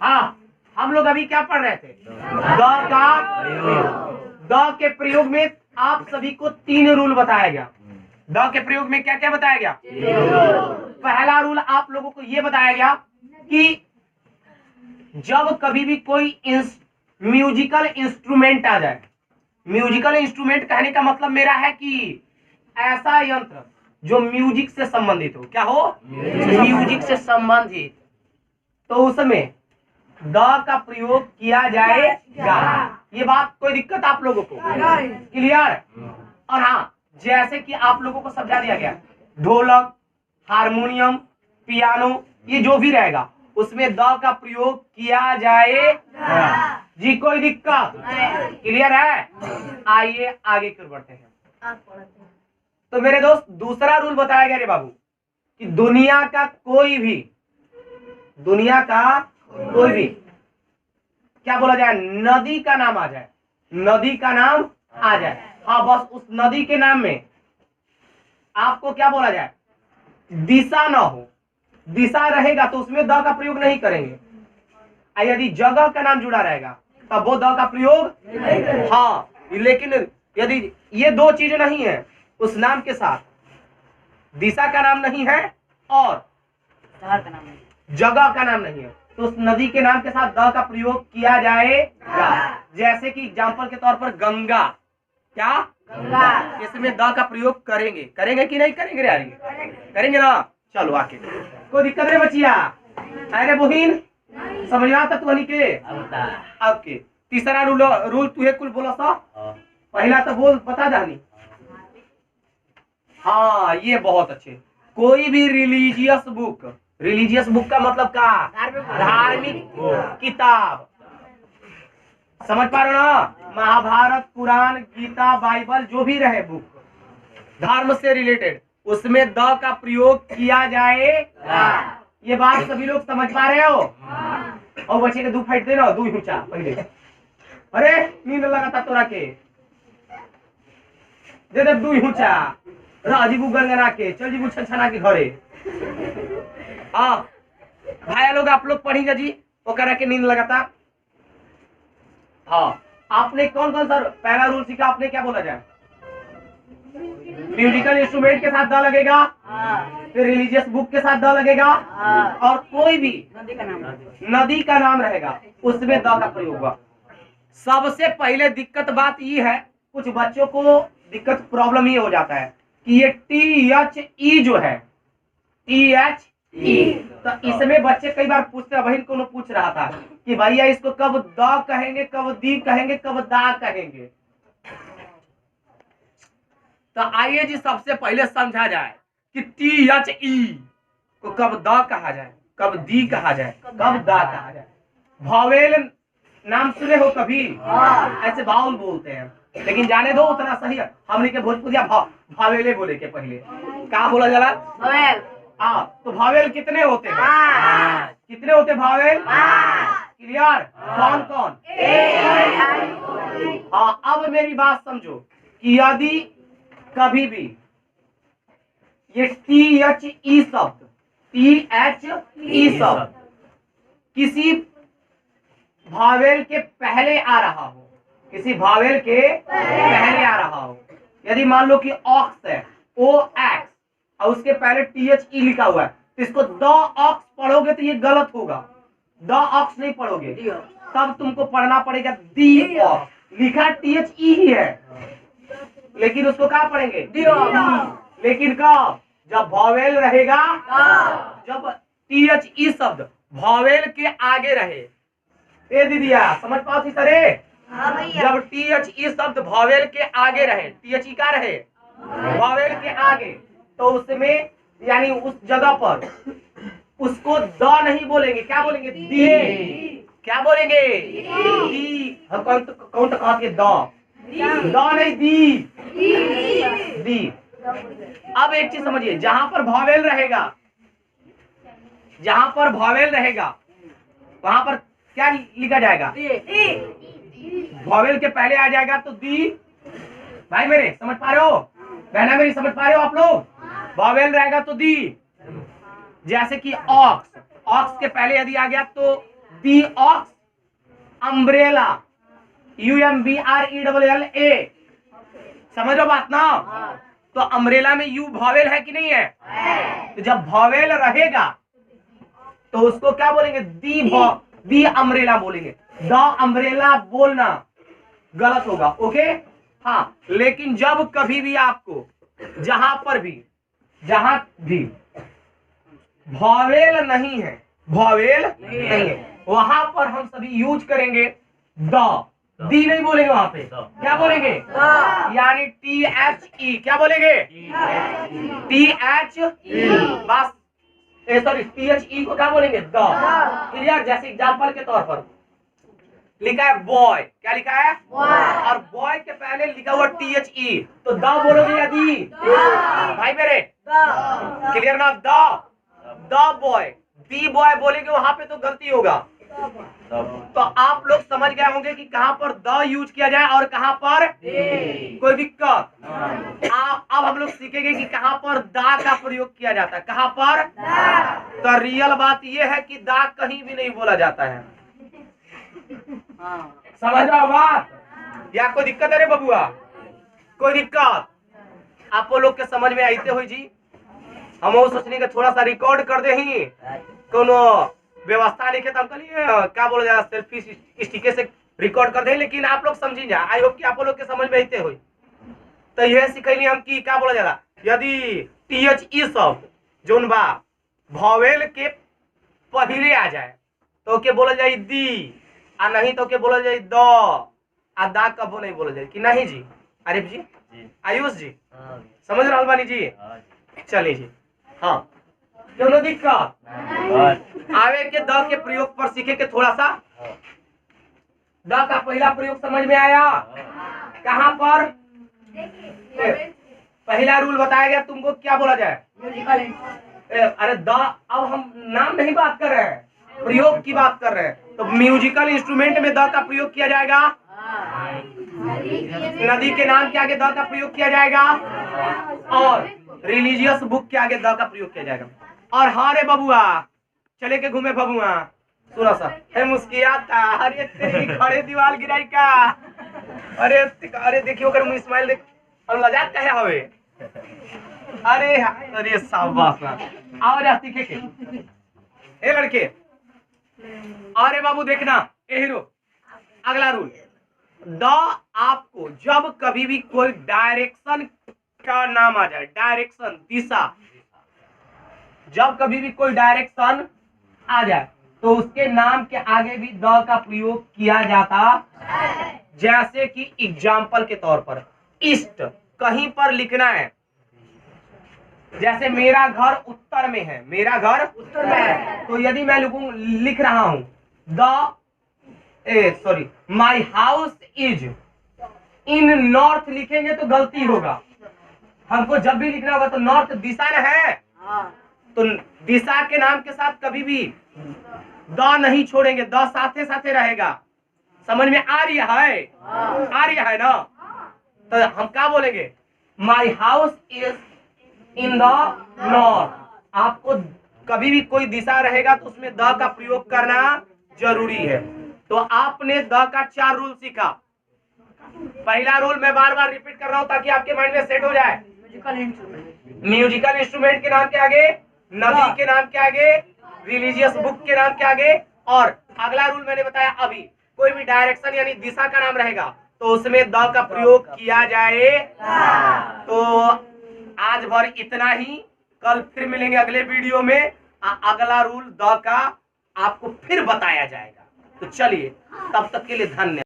हाँ, हम लोग अभी क्या पढ़ रहे थे? द के प्रयोग में आप सभी को 3 रूल बताया गया। द के प्रयोग में क्या क्या बताया गया? पहला रूल आप लोगों को यह बताया गया कि जब कभी भी कोई म्यूजिकल इंस्ट्रूमेंट आ जाए, म्यूजिकल इंस्ट्रूमेंट कहने का मतलब मेरा है कि ऐसा यंत्र जो म्यूजिक से संबंधित हो। क्या हो? म्यूजिक से संबंधित, तो उसमें द का प्रयोग किया जाएगा। ये बात कोई दिक्कत आप लोगों को? क्लियर? और हाँ, जैसे कि आप लोगों को समझा दिया गया, ढोलक, हारमोनियम, पियानो, ये जो भी रहेगा उसमें द का प्रयोग किया जाएगा। जी कोई दिक्कत? क्लियर है? आइए आगे क्यों बढ़ते हैं। तो मेरे दोस्त, दूसरा रूल बताया गया रे बाबू कि दुनिया का कोई भी क्या बोला जाए, नदी का नाम आ जाए, नदी का नाम आ जाए, हाँ, बस उस नदी के नाम में आपको क्या बोला जाए, दिशा ना हो, दिशा रहेगा तो उसमें द का प्रयोग नहीं करेंगे। यदि जगह का नाम जुड़ा रहेगा तब वो द का प्रयोग, हाँ, लेकिन यदि ये 2 चीज नहीं है, उस नाम के साथ दिशा का नाम नहीं है और जगह का नाम नहीं है, तो उस नदी के नाम के साथ द का प्रयोग किया जाएगा। जैसे कि एग्जाम्पल के तौर पर गंगा, क्या गंगा, इसमें द का प्रयोग करेंगे। करेंगे कि नहीं करेंगे? करेंगे ना? चलो आके, कोई दिक्कत नहीं बचिया? अरे बोहिन समझ में आता तुहनी के? आपके तीसरा रूल तुहे कुल बोला सा, पहला तो बोल बता जानी। हाँ, ये बहुत अच्छे। कोई भी रिलीजियस बुक का मतलब क्या? धार्मिक किताब, समझ पा रहे हो ना? महाभारत, पुराण, गीता, बाइबल, जो भी रहे बुक धर्म से रिलेटेड, उसमें द का प्रयोग किया जाएगा। ये बात सभी लोग समझ पा रहे हो? और बच्चे के 2 फाइट दे ना, 2 ऊंचा पहले। अरे नींद लगा था तोरा के, दे दे 2 ऊंचा, राजीबू गंगना के, चल जीबू छछना के घरे। भाई लोग, आप लोग पढ़ी जी, वो करा के नींद लगाता। हाँ, आपने कौन सा पहला रूल सीखा? आपने क्या बोला जाए? म्यूजिकल इंस्ट्रूमेंट के साथ द लगेगा, फिर रिलीजियस बुक के साथ द लगेगा, और कोई भी नदी का नाम रहेगा उसमें द का प्रयोग होगा। सबसे पहले दिक्कत बात ये है, कुछ बच्चों को दिक्कत प्रॉब्लम ये हो जाता है कि ये THE जो है, THE, तो इसमें बच्चे कई बार पूछते हैं, बहन को पूछ रहा था कि भैया इसको कब द कहेंगे, कब दी कहेंगे, कब दा कहेंगे। तो आइए जी, सबसे पहले समझा जाए कि THE को कब द कहा जाए, कब दी कहा जाए, कब दा कहा जाए। भावेल नाम सुने हो कभी? ऐसे बाउल बोलते हैं, लेकिन जाने दो, उतना सही है। हमने के भोजपुरिया भावेले बोले के पहले क्या बोला जाला? भावेल। तो भावेल कितने होते हैं? कितने होते भावेल? क्लियर? कौन कौन? हाँ, अब मेरी बात समझो कि यदि कभी भी ये THE शब्द किसी भावेल के पहले आ रहा हो, किसी भावेल के पहले आ रहा हो, यदि मान लो कि ऑक्स है, OX, और उसके पहले THE लिखा हुआ है, तो इसको द ऑक्स पढ़ोगे तो ये गलत होगा। द ऑक्स नहीं पढ़ोगे, तब तुमको पढ़ना पड़ेगा दी ऑक्स। लिखा THE ही है, लेकिन उसको क्या पढ़ेंगे? लेकिन कब? जब भावेल रहेगा, जब THE शब्द भावेल के आगे रहे। ए दीदिया समझ पाओ थी सरे? जब THE शब्द भावेल के आगे रहे, THE का रहे भावेल के आगे, तो उसमें यानी उस जगह पर उसको द नहीं बोलेंगे, क्या बोलेंगे? दी। क्या बोलेंगे? दी। कौन तो कहा कि द नहीं, दी। अब एक चीज समझिए, जहां पर भावेल रहेगा वहां पर क्या लिखा जाएगा? भावेल के पहले आ जाएगा तो दी। भाई मेरे समझ पा रहे हो? बहना मेरी समझ पा रहे हो आप लोग? भावेल रहेगा तो दी। जैसे कि ऑक्स के पहले यदि आ गया तो दी ऑक्स, अम्ब्रेला, UMBRELLA। समझ लो बात ना। तो अम्ब्रेला में यू वॉवेल है कि नहीं है? तो जब वॉवेल रहेगा तो उसको क्या बोलेंगे? दी अम्ब्रेला बोलेंगे। द अम्ब्रेला बोलना गलत होगा। ओके हाँ, लेकिन जब कभी भी आपको जहां भी वॉवेल नहीं है, वहां पर हम सभी यूज करेंगे दी नहीं बोलेंगे। वहां पे क्या बोलेंगे? यानी THE। क्या बोलेंगे? THE। बस सॉरी, THE को क्या बोलेंगे? क्लियर? जैसे एग्जांपल के तौर पर लिखा है बॉय, क्या लिखा है? और बॉय के पहले लिखा हुआ THE, तो द बोलोगे या दी? भाई मेरे क्लियर ना? द बॉय, दी बॉय बोलेंगे वहां पे तो गलती होगा। तो आप लोग समझ गए होंगे कि कहां पर द यूज किया जाए और कहां पर कोई दिक्कत। अब हम लोग सीखेंगे कि कहां पर दा का प्रयोग किया जाता है, कहां पर। तो रियल बात यह है कि दा कहीं भी नहीं बोला जाता है। समझ रहा बात? या कोई दिक्कत है रे बबुआ? कोई दिक्कत आप लोग के समझ में आते हुई जी? हम वो सोचने का थोड़ा सा रिकॉर्ड कर दे ही कोनो व्यवस्था नहीं है, क्या बोला जाए, सेल्फी स्टिके से रिकॉर्ड कर दे, लेकिन आप लोग समझी जा। आई होप कि आप लोग के समझ में आते हुई। तो यह सिखैली हम कि क्या बोला जाला, यदि THE शब्द जोन बा वॉवेल के पहले आ जाए तो के बोला जाए दी, आ नहीं तो के बोला जाए द, आ दा कबो नहीं बोला जाए कि नहीं जी? आरिफ जी, आयुष जी, समझ रहा बानी जी? चलिए जी। हाँ, क्यों दिक्कत? आवे के द के प्रयोग पर सीखे के थोड़ा सा। द का पहला प्रयोग समझ में आया? कहां पर? पहला रूल बताया गया तुमको, क्या बोला जाए? अरे द, अब हम नाम नहीं बात कर रहे हैं, प्रयोग की बात कर रहे हैं। तो म्यूजिकल इंस्ट्रूमेंट में द का प्रयोग किया जाएगा। नदी के नाम के आगे द का प्रयोग किया जाएगा, और रिलीजियस बुक के आगे द का प्रयोग किया जाएगा। और हाँ रे बबुआ, चले के घूमे बबुआ, सुना सा है मुस्कियाता, अरे तेरी खड़े दीवार गिराई का, अरे देखियो कर मुंह स्माइल देख, और लजात कहे हवे। अरे शाबाश, आओ जा सीखे के। ए लड़के, अरे बाबू देखना, ए हीरो, अगला रूल। द आपको जब कभी भी कोई डायरेक्शन का नाम आ जाए, डायरेक्शन, दिशा, जब कभी भी कोई डायरेक्शन आ जाए तो उसके नाम के आगे भी द का प्रयोग किया जाता। जैसे कि एग्जाम्पल के तौर पर ईस्ट कहीं पर लिखना है, जैसे मेरा घर उत्तर में है, मेरा घर उत्तर में है, तो यदि मैं लिख रहा हूं my house is in north, लिखेंगे तो गलती होगा। हमको जब भी लिखना होगा तो नॉर्थ दिशा न है, तो दिशा के नाम के साथ कभी भी द नहीं छोड़ेंगे, द साथे साथे रहेगा। समझ में आ रही है? आ रही है ना? तो हम क्या बोलेंगे? My house is in the north. आपको कभी भी कोई दिशा रहेगा तो उसमें द का प्रयोग करना जरूरी है। तो आपने द का 4 रूल सीखा। पहला रूल मैं बार बार रिपीट कर रहा हूं ताकि आपके माइंड में सेट हो जाए। म्यूजिकल इंस्ट्रूमेंट के नाम के आगे, नदी के नाम के आगे, रिलीजियस बुक के नाम के आगे, और अगला रूल मैंने बताया अभी, कोई भी डायरेक्शन यानी दिशा का नाम रहेगा तो उसमें द का प्रयोग किया जाए। तो आज भर इतना ही, कल फिर मिलेंगे अगले वीडियो में। अगला रूल द का आपको फिर बताया जाएगा। तो चलिए, तब तक के लिए धन्यवाद।